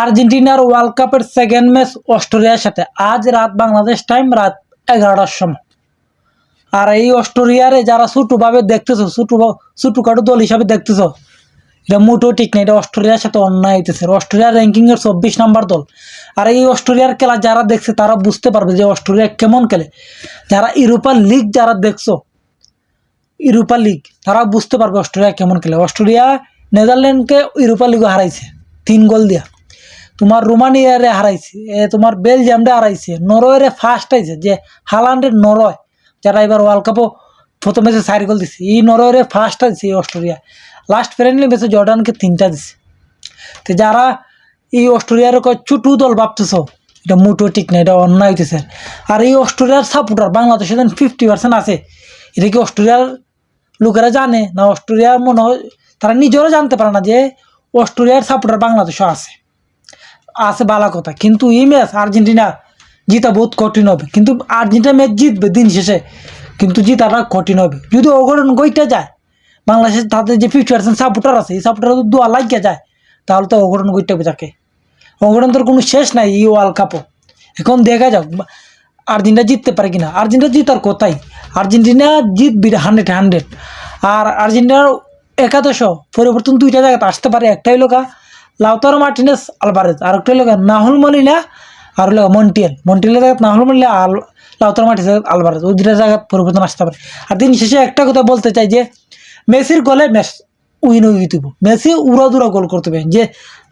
আর্জেন্টিনার ওয়ার্ল্ড কাপের second match অস্ট্রেলিয়ার সাথে আজ রাত বাংলাদেশ টাইম রাত 11টার সময়। আর এই অস্ট্রেলিয়ারে যারা ছোটভাবে দেখতেছো, ছোটখাটো দল হিসাবে দেখতেছো, এটা মোটেও ঠিক না। এটা অস্ট্রেলিয়ার সাথে অন্যায় হইতেছে। অস্ট্রেলিয়ার র্যাঙ্কিংয়ের 24 নম্বর দল। আর এই অস্ট্রেলিয়ার খেলা যারা দেখছে তারা বুঝতে পারবে যে অস্ট্রেলিয়া কেমন খেলে। যারা ইউরোপা লিগ যারা দেখছো, ইউরোপা লিগ, তারা বুঝতে পারবে অস্ট্রেলিয়া কেমন খেলে। অস্ট্রেলিয়া নেদারল্যান্ডকে ইউরোপা লিগও হারাইছে 3 গোল দিয়া। তোমার রোমানিয়ারে হারাইছে, তোমার বেলজিয়ামরে হারাইছে, নরওয়েরে ফার্স্ট আইছে যে হালান্ডের নরওয়ে, যারা এবার ওয়ার্ল্ড কাপও প্রথম ম্যাচে 4 গোল দিছে, এই নরওয়েরে ফার্স্ট আইছে এই অস্ট্রেলিয়া। লাস্ট ফ্রেন্ডলি ম্যাচে জর্ডানকে 3টা দিছে। তো যারা এই অস্ট্রেলিয়ার ছোটো দল ভাবতেছ, এটা মোটেও ঠিক না, এটা অন্যায় হইতেছে। আর এই অস্ট্রেলিয়ার সাপোর্টার বাংলাদেশে 50% আছে, এটা কি অস্ট্রেলিয়ার লোকেরা জানে না? অস্ট্রেলিয়ার মনে হয় তারা নিজেরও জানতে পারে না যে অস্ট্রেলিয়ার সাপোর্টার বাংলাদেশও আছে ভালো কথা। কিন্তু এই ম্যাচ আর্জেন্টিনা জিতা বহুত কঠিন হবে। কিন্তু আর্জেন্টিনা ম্যাচ জিতবে দিন শেষে, কিন্তু জিতাটা কঠিন হবে। যদি অঘটন গইটা যায়, বাংলাদেশের তাদের যে 50% সাপোর্টার আছে, এই সাপোর্টার যদি দোয়া লাগিয়ে যায়, তাহলে তো অঘটন গইটা যাকে। অঘটন তোর কোনো শেষ নাই এই ওয়ার্ল্ড কাপও। এখন দেখা যাক আর্জেন্টিনা জিততে পারে কিনা। আর্জেন্টিনা জিতার কথাই, আর্জেন্টিনা জিতবি 100। আর আর্জেন্টিনার একাদশ পরিবর্তন 2টা জায়গাতে আসতে পারে। একটা হইল লাউতারো মার্টিনেস আলভারেজ, আর একটা হইল নাহুল মলিনা, আর হইল মন্টিয়ালের জায়গায় নাহুল মলিনা আর লাউতারো মার্টিনেস আলভারেজ, ওই 2টা জায়গায় পরিবর্তন আসতে পারে। আর দিন শেষে একটা কথা বলতে চাই যে মেসির গোলে ম্যাচ উইন হয়ে দিব। মেসি উড়াদুরা গোল করতে হবে, যে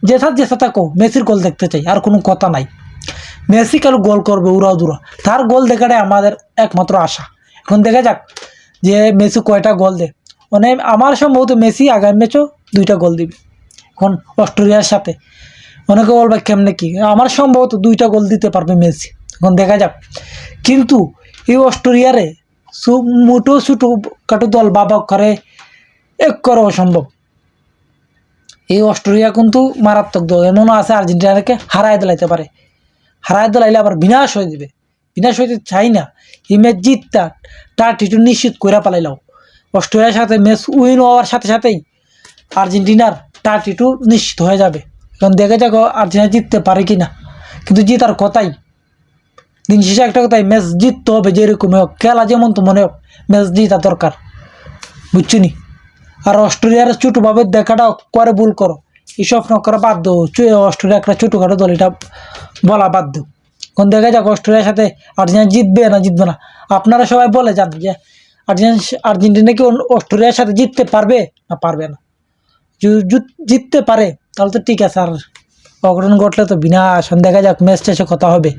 যেথা থাকো মেসির গোল দেখতে চাই, আর কোনো কথা নাই। মেসি কেন গোল করবে উড়াদুরা, তার গোল দেখাটাই আমাদের একমাত্র আশা। এখন দেখা যাক যে মেসি কয়টা গোল দেয়। মানে আমার সম্ভবত মেসি আগামী ম্যাচও 2টা গোল দিবে। এখন অস্ট্রেলিয়ার সাথে অনেকে বলবে কেমনে কি, আমার সম্ভবত 2টা গোল দিতে পারবে মেসি। এখন দেখা যাক। কিন্তু এই অস্ট্রেলিয়ারে মোটো ছোটো কাটো দল বাবা করে এক করা অসম্ভব। এই অস্ট্রেলিয়া কিন্তু মারাত্মক দল, এমনও আছে আর্জেন্টিনাকে হারায় দিলাইতে পারে। হারায় দিলাইলে আবার বিনাশ হয়ে যাবে। বিনাশ হইতে চাই না। এই ম্যাচ জিতটা তার টিটু নিশ্চিত করে পালাইলাও। অস্ট্রেলিয়ার সাথে ম্যাচ উইন হওয়ার সাথে সাথেই আর্জেন্টিনার তার টিটু নিশ্চিত হয়ে যাবে। এখন দেখে যাক আর্জেন্টিনা জিততে পারে কি না। কিন্তু জিতার কথাই, দিন শেষে একটা কথাই, ম্যাচ জিততে হবে যেরকম হোক, খেলা যেমন তো মনে হোক, ম্যাচ জিতা দরকার, বুঝছি নি। আর অস্ট্রেলিয়ার ছোটোভাবে দেখাটা করে ভুল করো, এই স্বপ্ন করা বাদ দেও। অস্ট্রেলিয়া একটা ছোটোখাটো দল, এটা বলা বাদ দেও। এখন দেখা যাক অস্ট্রেলিয়ার সাথে আর্জেন্টিনা জিতবে না জিতবে না। আপনারা সবাই বলে যান যে আর্জেন্টিনা কি অস্ট্রেলিয়ার সাথে জিততে পারবে না পারবে না। জিততে পারে তাহলে তো ঠিক আছে, আর অঘটন ঘটলে তো বিনাশ। দেখা যাক ম্যাচ শেষে কথা হবে।